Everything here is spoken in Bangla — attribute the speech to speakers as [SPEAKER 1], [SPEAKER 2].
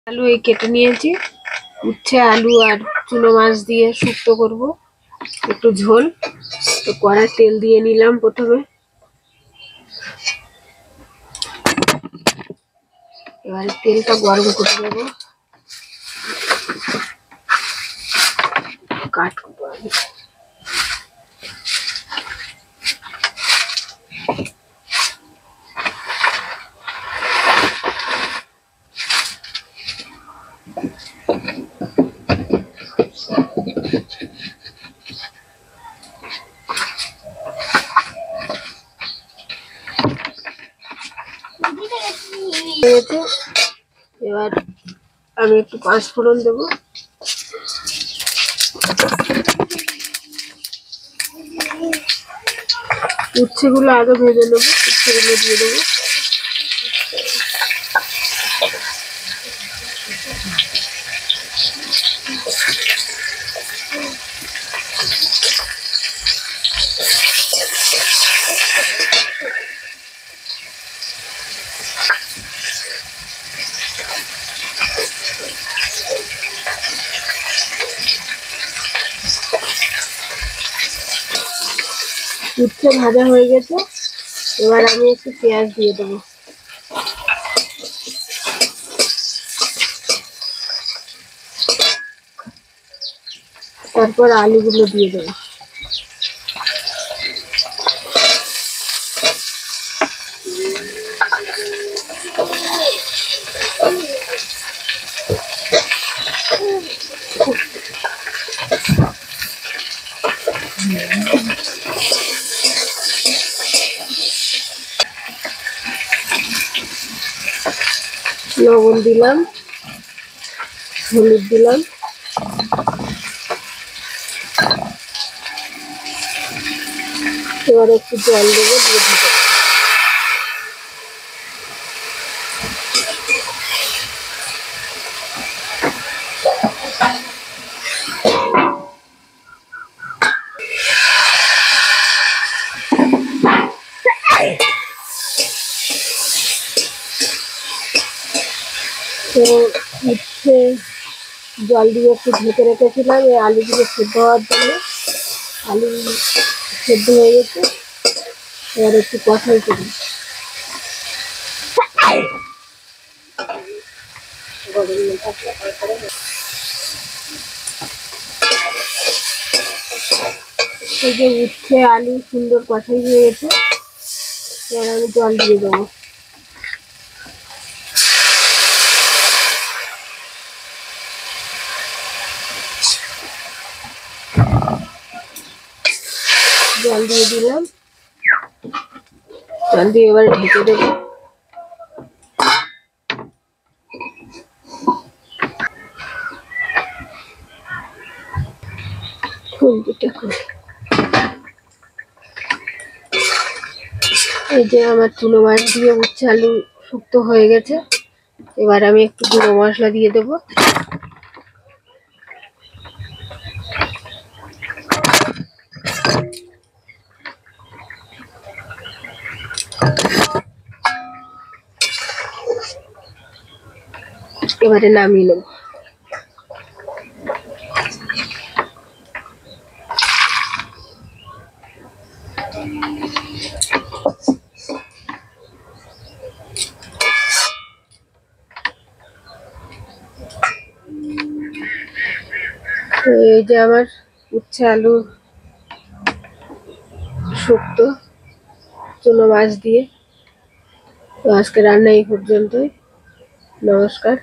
[SPEAKER 1] আলু এই কেটে নিয়েছি, উচ্ছে আলু আর চুনো মাছ দিয়ে শুক্তো করব, একটু ঝোল। তো কড়ায় তেল দিয়ে নিলাম প্রথমে, এবারে তেলটা গরম করে দেবো। কাটবো আমি। এবার আমি একটু পাঁচ ফোড়ন দেবো, উচ্ছেগুলো আগে ভেজে নেবো, উচ্ছেগুলো দিয়ে দেবো। উচ্ছে ভাজা হয়ে গেছে, এবার আমি একটু পেঁয়াজ দিয়ে দেবো। তারপর আলুগুলো দিয়ে দেবো। লবণ দিলাম, হলুদ দিলাম, এবার একটু জল দেবো, দিয়ে দিতে। তো উচ্ছে জল দিয়ে একটু ঢেকে রেখেছিলাম এই আলুগুলো সেদ্ধ হওয়ার জন্য। আলু সেদ্ধ হয়ে গেছে, এবার একটু কষাই করি। এই যে উচ্ছে আলু সুন্দর কষাই হয়ে গেছে, এবার আমি জল দিয়ে দেবো। জল দিয়ে দিলাম, জল দিয়ে এবার ঢেকে দেবো। এই যে আমার চুনো মাছ দিয়ে উচ্ছে আলু শুক্তো হয়ে গেছে, এবার আমি একটু গুঁড়ো মশলা দিয়ে দেবো। এবারে নামিয়ে নেব। এই যে আমার উচ্ছে আলু শুক্তো চুনো মাছ দিয়ে। তো আজকে রান্না এই পর্যন্তই। নমস্কার।